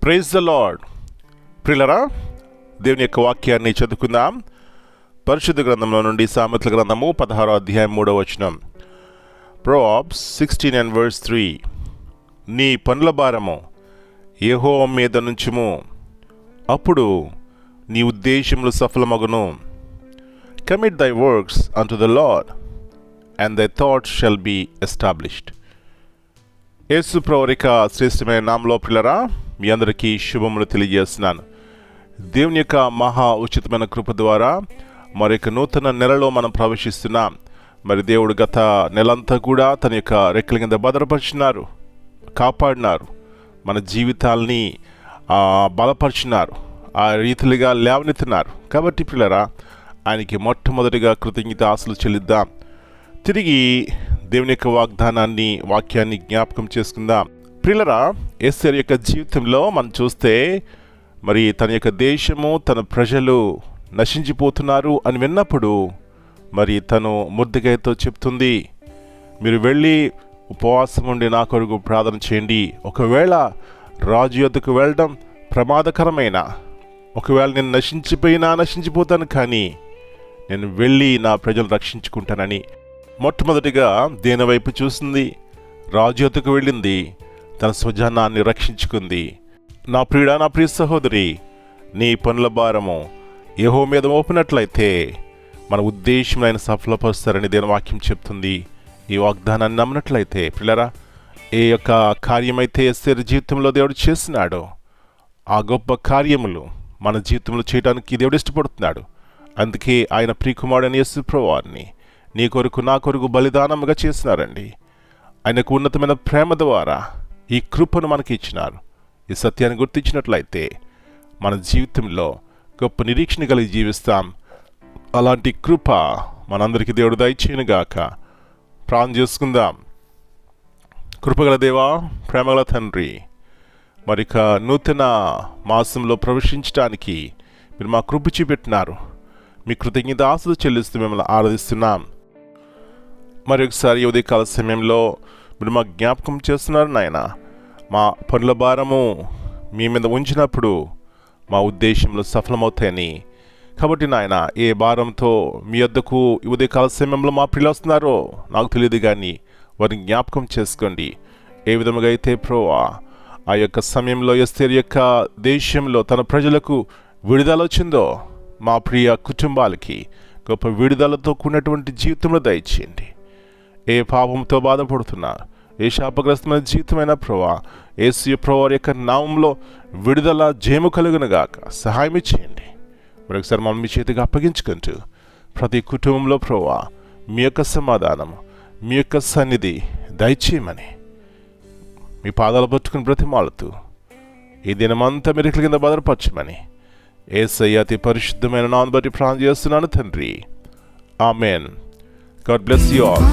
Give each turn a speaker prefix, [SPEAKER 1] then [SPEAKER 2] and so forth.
[SPEAKER 1] Praise the lord. ప్రియులరా, దేవుని యొక్క వాక్యాన్ని చదువుకుందాం. పరిశుద్ధ గ్రంథంలో నుండి సామెతల గ్రంథము 16వ అధ్యాయం 3వ వచనం. Proverbs 16:3. నీ పనుల భారము యెహోవా మీద నుంచుము, అప్పుడు నీ ఉద్దేశములు సఫలమగును. Commit thy works unto the Lord, and thy thoughts shall be established. యేసు ప్రభువుక శ్రేష్టమైన నామములో ప్రియులరా, మీ అందరికీ శుభములు తెలియజేస్తున్నాను. దేవుని యొక్క మహా ఉచితమైన కృప ద్వారా మరొక నూతన నెలలో మనం ప్రవేశిస్తున్నాం. మరి దేవుడు గత నెలంతా కూడా తన యొక్క రెక్కల కింద భద్రపరిచినారు, కాపాడినారు, మన జీవితాల్ని బలపరిచినారు, ఆ రీతిలుగా లేవనెత్తినారు. కాబట్టి ప్రియులరా, ఆయనకి మొట్టమొదటిగా కృతజ్ఞత ఆశలు చెల్లిద్దాం. తిరిగి దేవుని యొక్క వాక్యాన్ని జ్ఞాపకం చేసుకుందాం. ప్రియులరా, ఎస్తేరు యొక్క జీవితంలో మనం చూస్తే మరి తన యొక్క దేశము, తన ప్రజలు నశించిపోతున్నారు అని విన్నప్పుడు మరి తను మొర్దెకైతో చెప్తుంది, మీరు వెళ్ళి ఉపవాసం ఉండి నా కొరకు ప్రార్థన చేయండి. ఒకవేళ రాజు యొద్దకు వెళ్ళడం ప్రమాదకరమైన, ఒకవేళ నేను నశించిపోతాను, కానీ నేను వెళ్ళి నా ప్రజలు రక్షించుకుంటానని మొట్టమొదటిగా దేని వైపు చూసింది? రాజు యొద్దకు వెళ్ళింది, తన స్వజనాన్ని రక్షించుకుంది. నా ప్రియ సహోదరి, నీ పనుల భారము యెహోవా మీద మోపినట్లయితే మన ఉద్దేశం ఆయన సఫలపరుస్తారని దేని వాక్యం చెప్తుంది. ఈ వాగ్దానాన్ని నమ్మినట్లయితే ప్రియులరా, ఏ యొక్క కార్యమైతే ఎస్తేరు జీవితంలో దేవుడు చేసినాడో ఆ గొప్ప కార్యములు మన జీవితంలో చేయడానికి దేవుడు ఇష్టపడుతున్నాడు. అందుకే ఆయన ప్రియకుమారుడైన యేసు ప్రభువారిని నీ కొరకు నా కొరకు బలిదానముగా చేసినారండి. ఆయనకు ఉన్నతమైన ప్రేమ ద్వారా ఈ కృపను మనకి ఇచ్చినారు. ఈ సత్యాన్ని గుర్తించినట్లయితే మన జీవితంలో గొప్ప నిరీక్షణ కలిగి జీవిస్తాం. అలాంటి కృప మనందరికీ దేవుడు దయచేయునుగాక. ప్రార్థన చేసుకుందాం. కృపగల దేవా, ప్రేమగల తండ్రి, మరిక నూతన మాసంలో ప్రవేశించడానికి మీరు మా కృప చూపెట్టినారు. మీ కృతజ్ఞత ఆశలు చెల్లిస్తూ మిమ్మల్ని ఆరాధిస్తున్నాం. మరి ఒకసారి ఉదయకాల సమయంలో మీరు మా జ్ఞాపకం చేస్తున్నారు నాయన. మా పనుల భారము మీ మీద ఉంచినప్పుడు మా ఉద్దేశంలో సఫలమవుతాయని. కాబట్టి నాయన, ఏ భారంతో మీ వద్దకు ఉదయకాల సమయంలో మా ప్రియులు వస్తున్నారో నాకు తెలియదు, కానీ వారిని జ్ఞాపకం చేసుకోండి. ఏ విధముగా అయితే ప్రోవా ఆ యొక్క సమయంలో ఎస్తేరు యొక్క దేశంలో తన ప్రజలకు విడుదల వచ్చిందో, మా ప్రియ కుటుంబాలకి గొప్ప విడుదలతో కూడినటువంటి జీవితంలో దయచేయండి. ఏ పాపంతో బాధపడుతున్నా, ఏ శాపగ్రస్తమైన జీవితమైన ప్రభా, యేసు ప్రభువారి యొక్క నామంలో విడుదల జయము కలుగునుగాక. సహాయం చేయండి. మరొకసారి మనం మీ చేతికి అప్పగించుకుంటూ ప్రతి కుటుంబంలో ప్రభా మీ యొక్క సమాధానం, మీ యొక్క సన్నిధి దయచేయమని మీ పాదాలు పట్టుకుని బ్రతిమాలుతూ ఈ దినమంతా మెరుకుల కింద భద్రపరచమని యేసయ్య అతి పరిశుద్ధమైన నామమును బట్టి ప్రార్థన చేస్తున్నాను తండ్రి. Amen. God bless you all.